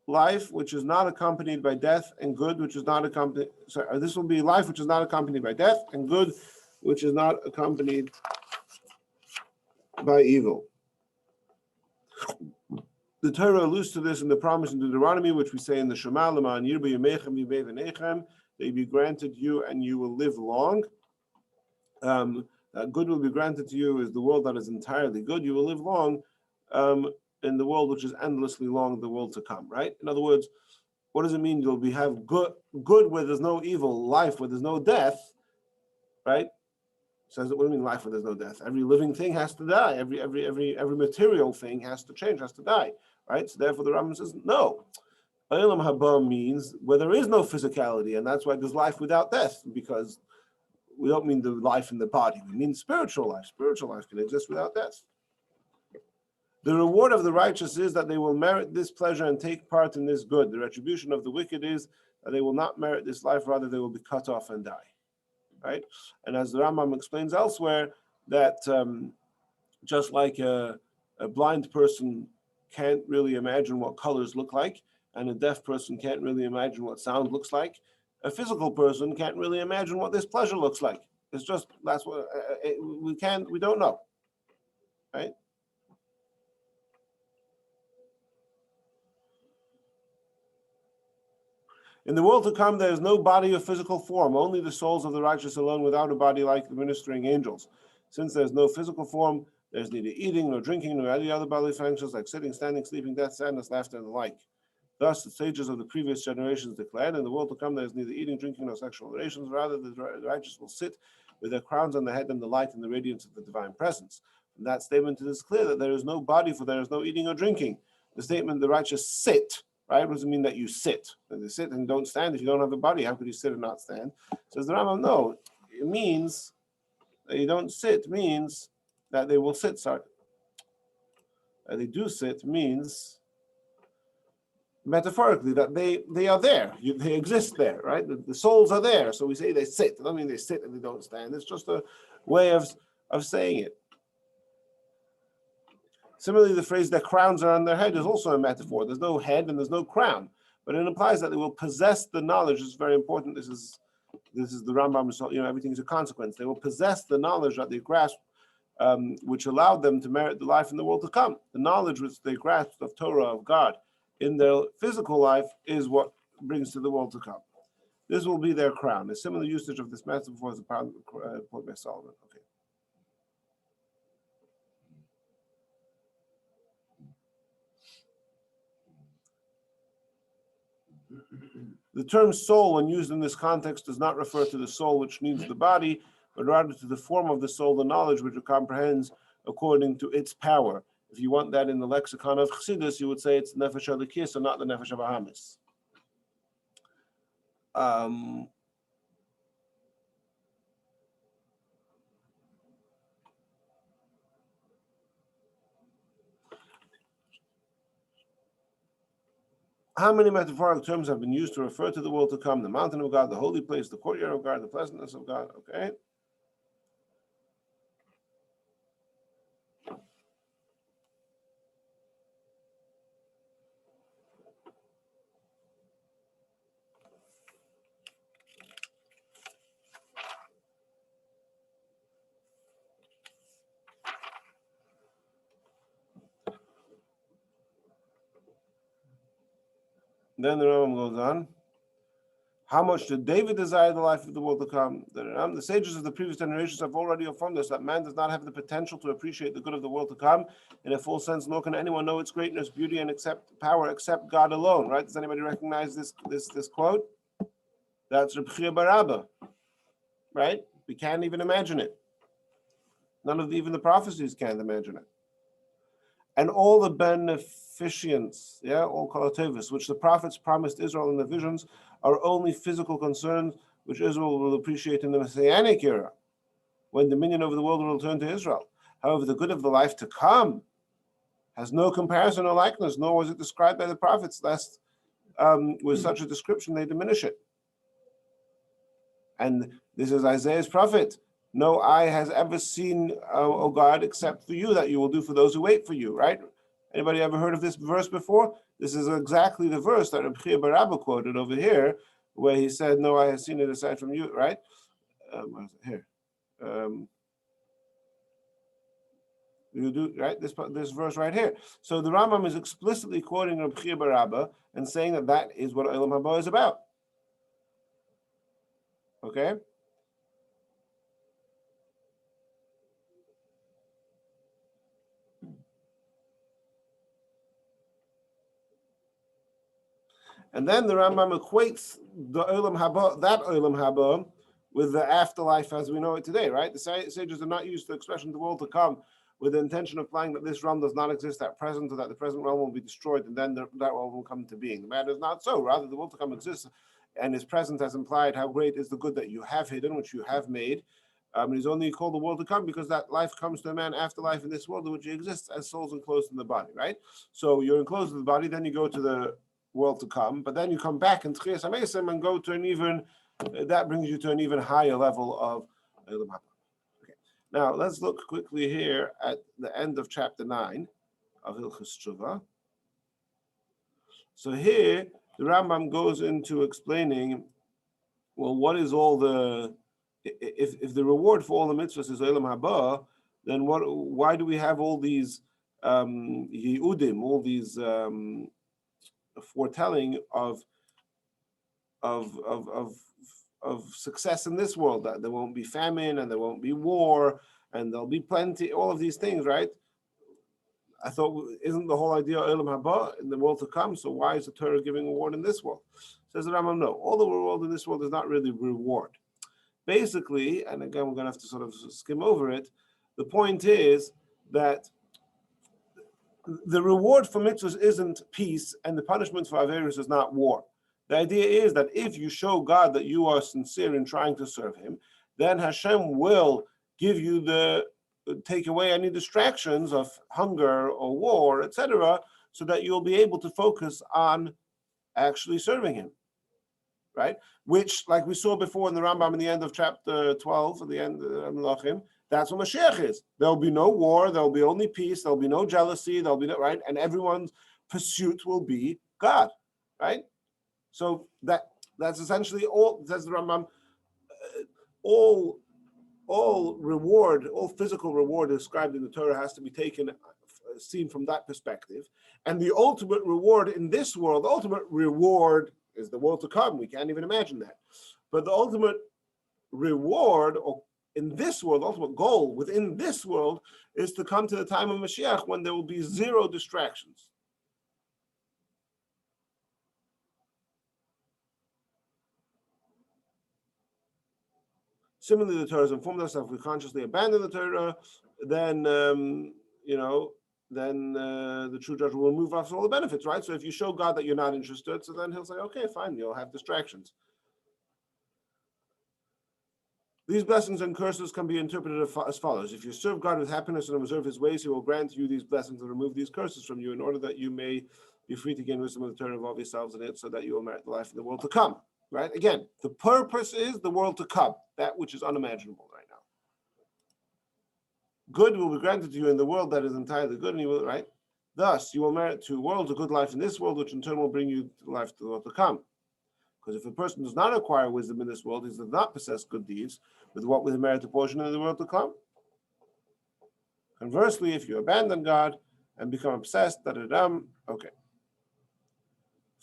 life which is not accompanied by death, and good which is not accompanied. Sorry, this will be life which is not accompanied by death, and good which is not accompanied by evil. The Torah alludes to this in the promise in Deuteronomy, which we say in the Shema, L'ma'an yirbu yemechem yimei v'nechem, they be granted you and you will live long. That good will be granted to you is the world that is entirely good. You will live long in the world which is endlessly long, the world to come, right? In other words, what does it mean? You'll have good where there's no evil, life where there's no death, right? Says, what do you mean life where there's no death? Every living thing has to die. Every material thing has to change, has to die, right? So therefore the Rambam says, no. Olam haba means where there is no physicality, and that's why there's life without death, because we don't mean the life in the body. We mean spiritual life. Spiritual life can exist without death. The reward of the righteous is that they will merit this pleasure and take part in this good. The retribution of the wicked is that they will not merit this life, rather they will be cut off and die. Right? And as the Rambam explains elsewhere, that just like a blind person can't really imagine what colors look like, and a deaf person can't really imagine what sound looks like, a physical person can't really imagine what this pleasure looks like. It's just, that's what we don't know, right? In the world to come, there is no body of physical form, only the souls of the righteous alone without a body like the ministering angels. Since there is no physical form, there is neither eating, nor drinking, nor any other bodily functions like sitting, standing, sleeping, death, sadness, laughter, and the like. Thus, the sages of the previous generations declared, in the world to come, there is neither eating, drinking, nor sexual relations. Rather, the righteous will sit with their crowns on the head and the light and the radiance of the divine presence. From that statement, it is clear that there is no body, for there is no eating or drinking. The statement, the righteous sit, right? What does it mean that you sit? That they sit and don't stand. If you don't have a body, how could you sit and not stand? Says the Rambam, no. It means that you don't sit, means that they will sit, sorry. That they do sit means metaphorically that they are there, they exist there, right? The souls are there, so we say they sit. I don't mean they sit and they don't stand. It's just a way of saying it. Similarly, the phrase "their crowns are on their head" is also a metaphor. There's no head and there's no crown, but it implies that they will possess the knowledge. It's very important. This is the Rambam. So everything is a consequence. They will possess the knowledge that they grasp, which allowed them to merit the life in the world to come. The knowledge which they grasped of Torah, of God, in their physical life is what brings to the world to come. This will be their crown. A similar usage of this metaphor is quoted by Solomon. Okay. The term soul, when used in this context, does not refer to the soul which needs the body, but rather to the form of the soul, the knowledge which it comprehends according to its power. If you want that in the lexicon of Chassidus, you would say it's Nefesh HaLekis and not the Nefesh HaBahamis. How many metaphoric terms have been used to refer to the world to come? The mountain of God, the holy place, the courtyard of God, the pleasantness of God. Okay. Then the Rambam goes on. How much did David desire the life of the world to come? The sages of the previous generations have already affirmed us that man does not have the potential to appreciate the good of the world to come in a full sense, nor can anyone know its greatness, beauty, and power except God alone. Right? Does anybody recognize this quote? That's Rabbi Barabba. Right? We can't even imagine it. None of even the prophecies can't imagine it. And all the beneficence, all kolatovus, which the prophets promised Israel in the visions, are only physical concerns which Israel will appreciate in the Messianic era, when dominion over the world will return to Israel. However, the good of the life to come has no comparison or likeness, nor was it described by the prophets, lest with such a description they diminish it. And this is Isaiah's prophet. No eye has ever seen, O God, except for you, that you will do for those who wait for you, right? Anybody ever heard of this verse before? This is exactly the verse that Rabbi Barabba quoted over here, where he said, no eye has seen it aside from you, right? Here. You do, right? This verse right here. So the Rambam is explicitly quoting Rabbi Barabba and saying that is what Olam Haba is about. Okay? And then the Rambam equates the Olam Haba, that Olam Haba, with the afterlife as we know it today, right? The sages do not use the expression "the world to come" with the intention of implying that this realm does not exist at present, or that the present realm will be destroyed, and then that realm will come into being. The matter is not so. Rather, the world to come exists and is present as implied. How great is the good that you have hidden, which you have made. It is only called the world to come because that life comes to a man after life in this world, in which he exists as souls enclosed in the body, right? So you're enclosed in the body, then you go to the world to come, but then you come back in Tchias HaMesim and go to an even, that brings you to an even higher level of Olam Haba. Okay. Now let's look quickly here at the end of chapter 9 of Hilchos Tshuva. So here the Rambam goes into explaining, well, what is all the, if the reward for all the mitzvahs is Olam Haba, then why do we have all these Yehudim, all these foretelling of success in this world, that there won't be famine and there won't be war and there'll be plenty, all of these things, right? I thought, isn't the whole idea Olam Haba in the world to come? So why is the Torah giving reward in this world? Says the Rambam, no, all the reward in this world is not really reward. Basically, and again, we're going to have to sort of skim over it, the point is that the reward for mitzvahs isn't peace, and the punishment for averos is not war. The idea is that if you show God that you are sincere in trying to serve Him, then Hashem will give you take away any distractions of hunger or war, etc., so that you'll be able to focus on actually serving Him, right? Which, like we saw before in the Rambam in the end of chapter 12, at the end of Melachim, that's what Mashiach is. There'll be no war, there'll be only peace, there'll be no jealousy, there'll be no, right? And everyone's pursuit will be God, right? So that's essentially all, says the Rambam, all reward, all physical reward described in the Torah has to be seen from that perspective. And the ultimate reward in this world, the ultimate reward is the world to come. We can't even imagine that. But the ultimate reward, or in this world, the ultimate goal within this world, is to come to the time of Mashiach when there will be zero distractions. Similarly, the Torah has informed us that if we consciously abandon the Torah, then the true judge will remove us all the benefits, right? So if you show God that you're not interested, so then He'll say, okay, fine, you'll have distractions. These blessings and curses can be interpreted as follows. If you serve God with happiness and observe His ways, He will grant you these blessings and remove these curses from you in order that you may be free to gain wisdom of the Torah, involve yourselves in it, so that you will merit the life in the world to come. Right? Again, the purpose is the world to come, that which is unimaginable right now. Good will be granted to you in the world that is entirely good, and you will, right? Thus, you will merit 2 worlds, a good life in this world, which in turn will bring you to the life of the world to come. Because if a person does not acquire wisdom in this world, he does not possess good deeds, with what will merit a portion in the world to come. Conversely, if you abandon God and become obsessed, okay.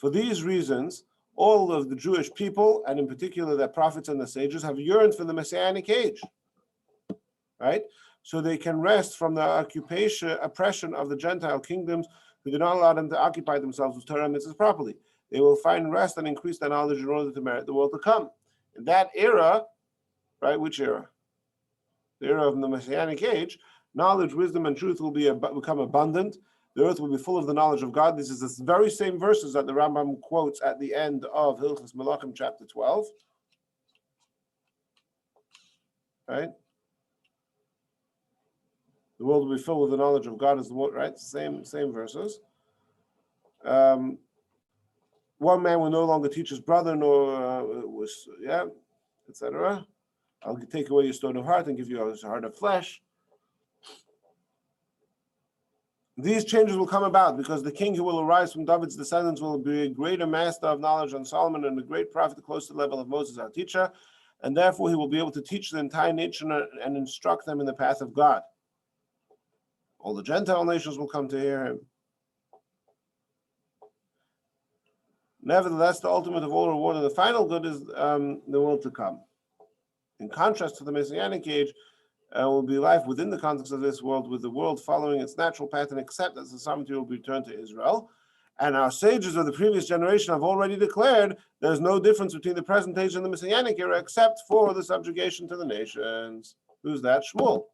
For these reasons, all of the Jewish people, and in particular their prophets and the sages, have yearned for the Messianic age, right? So they can rest from the oppression of the Gentile kingdoms who do not allow them to occupy themselves with Torah and mitzvahs properly. They will find rest and increase their knowledge in order to merit the world to come. In that era, right, which era? The era of the Messianic age, knowledge, wisdom, and truth will become abundant. The earth will be full of the knowledge of God. This is the very same verses that the Rambam quotes at the end of Hilchos Melachim, chapter 12. Right? The world will be filled with the knowledge of God, as the word, right? Same verses. One man will no longer teach his brother, nor etc. I'll take away your stone of heart and give you a heart of flesh. These changes will come about because the king who will arise from David's descendants will be a greater master of knowledge than Solomon and a great prophet close to the level of Moses, our teacher, and therefore he will be able to teach the entire nation and instruct them in the path of God. All the Gentile nations will come to hear him. Nevertheless, the ultimate of all reward and the final good is the world to come. In contrast to the Messianic age, will be life within the context of this world, with the world following its natural pattern, except that the sovereignty will be returned to Israel. And our sages of the previous generation have already declared there's no difference between the present age and the Messianic era, except for the subjugation to the nations. Who's that? Shmuel.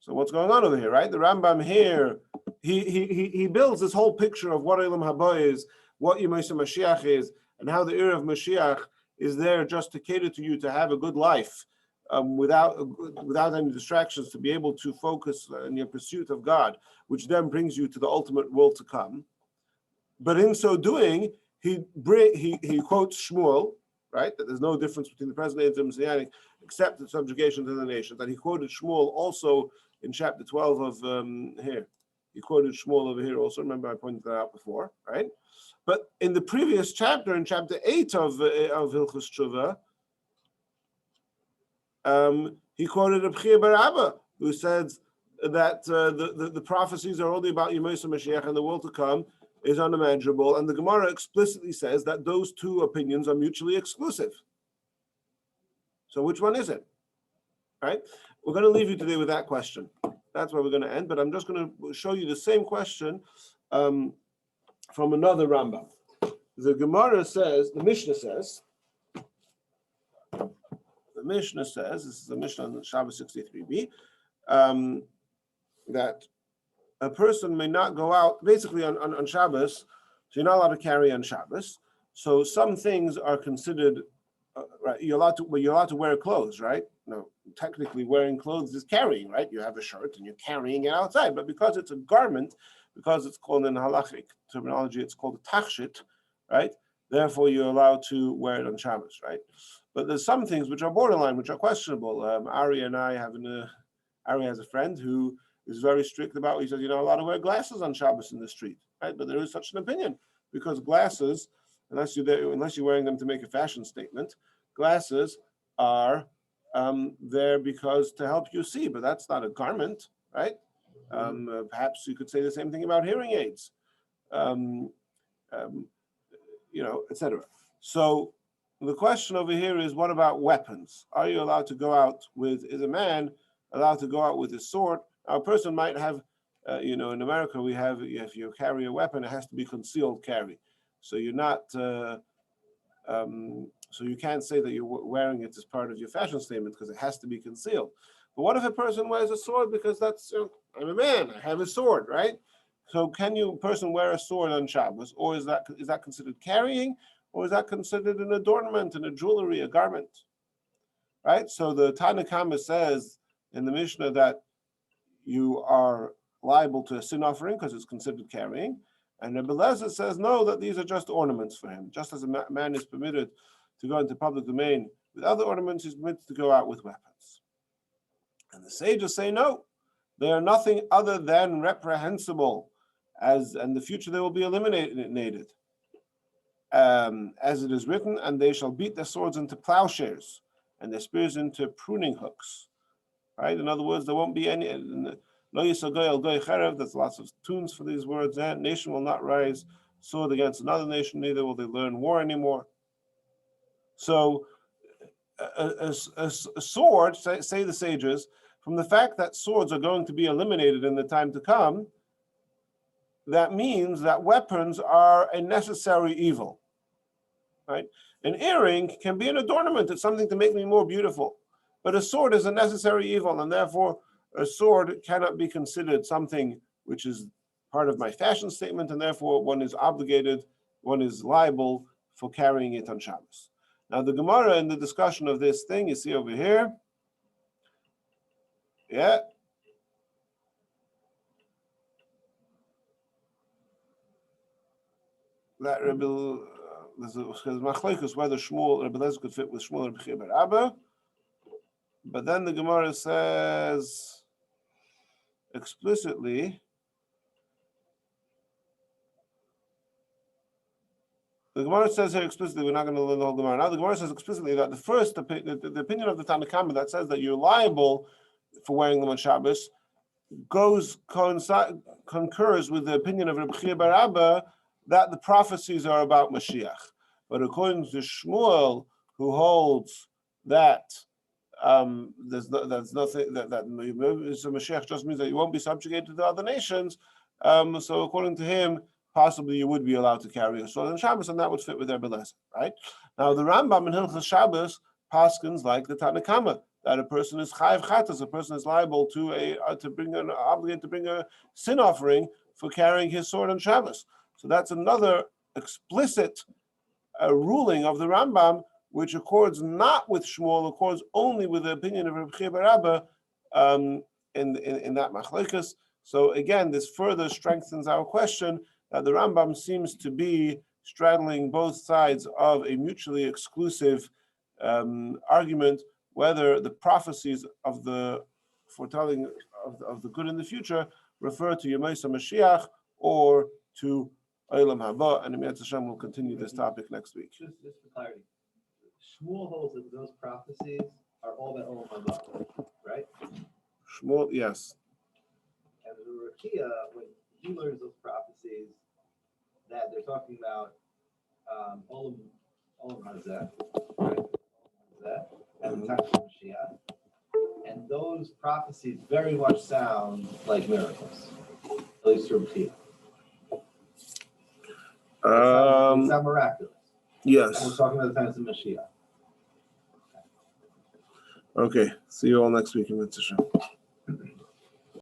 So what's going on over here, right? The Rambam here, he builds this whole picture of what Olam Haba is, what Yemei Mashiach is, and how the era of Mashiach is there just to cater to you to have a good life. Without any distractions, to be able to focus in your pursuit of God, which then brings you to the ultimate world to come. But in so doing, he quotes Shmuel, right? That there's no difference between the present age and the Messianic, except the subjugation to the nation. That he quoted Shmuel also in chapter 12 of here. He quoted Shmuel over here also. Remember, I pointed that out before, right? But in the previous chapter, in chapter 8 of Hilchos Tshuva, he quoted Rabbi Bar Abba, who says that the prophecies are only about Yemei Mashiach and the world to come is unimaginable, and the Gemara explicitly says that those two opinions are mutually exclusive. So which one is it? Right? We're going to leave you today with that question. That's where we're going to end, but I'm just going to show you the same question from another Rambam. The Gemara says, the Mishnah says, this is the Mishnah on Shabbos 63b, that a person may not go out, basically on Shabbos, so you're not allowed to carry on Shabbos. So some things are considered, right, you're allowed to wear clothes, right? No, technically wearing clothes is carrying, right? You have a shirt and you're carrying it outside, but because it's a garment, because it's called in halachic terminology, it's called a tachshit, right? Therefore, you're allowed to wear it on Shabbos, right? But there's some things which are borderline, which are questionable. Ari and I Ari has a friend who is very strict about, he says, you're not allowed to wear glasses on Shabbos in the street, right? But there is such an opinion, because glasses, unless you're wearing them to make a fashion statement, glasses are there because to help you see, but that's not a garment, right? Perhaps you could say the same thing about hearing aids, etc. So the question over here is, what about weapons? Are you allowed to go out is a man allowed to go out with his sword? Now, a person might have, in America we have, if you carry a weapon, it has to be concealed carry. So you're not, so you can't say that you're wearing it as part of your fashion statement because it has to be concealed. But what if a person wears a sword because that's, I'm a man, I have a sword, right? So can a person wear a sword on Shabbos, or is that considered carrying, or is that considered an adornment and a jewelry, a garment, right? So the Tanna Kama says in the Mishnah that you are liable to a sin offering because it's considered carrying, and Rebbe Lezer says no, that these are just ornaments for him. Just as a man is permitted to go into public domain with other ornaments, he's permitted to go out with weapons. And the sages say no, they are nothing other than reprehensible, and in the future they will be eliminated. As it is written, and they shall beat their swords into plowshares and their spears into pruning hooks. Right? In other words, there won't be any. Lo yisal goy al goy cherev. There's lots of tunes for these words. Nation will not rise sword against another nation, neither will they learn war anymore. So a sword, say the sages, from the fact that swords are going to be eliminated in the time to come, that means that weapons are a necessary evil, right? An earring can be an adornment. It's something to make me more beautiful. But a sword is a necessary evil, and therefore a sword cannot be considered something which is part of my fashion statement, and therefore one is obligated, one is liable for carrying it on Shabbos. Now the Gemara in the discussion of this thing, you see over here, yeah, that Rabbi, there's machlokes whether Rabbi Eliezer could fit with Shmuel and Rabbi Rabbi, but then the Gemara says explicitly, the Gemara says here explicitly, we're not going to learn the whole Gemara. Now the Gemara says explicitly that the first, the opinion of the Tanna Kama that says that you're liable for wearing them on Shabbos concurs with the opinion of Rabbi Rabbi that the prophecies are about Mashiach. But according to Shmuel, who holds that there's nothing that so Mashiach just means that you won't be subjugated to the other nations. So according to him, possibly you would be allowed to carry a sword on Shabbos, and that would fit with their Beleza, right? Now the Rambam in Hilchos Shabbos paskins like the Tanna Kama, that a person is chayiv chatas, a person is liable to obligated to bring a sin offering for carrying his sword on Shabbos. So that's another explicit ruling of the Rambam, which accords not with Shmuel, accords only with the opinion of Rabbi Rabbi in that machlokes. So again, this further strengthens our question that the Rambam seems to be straddling both sides of a mutually exclusive argument, whether the prophecies of the foretelling of the good in the future refer to Yemei Mashiach or to Olam Haba, and Emir Hashem will continue this topic next week. Just for clarity, Shmuel holds that those prophecies are all about Olam Haba, right? Shmuel, yes. And the Rakia, when he learns those prophecies, that they're talking about Olam Hazeh, right? And the time of Mashiach. And those prophecies very much sound like miracles, at least to Rakia. They sound miraculous. Yes. And we're talking about the times of Mashiach. Okay. See you all next week in Mitzvah.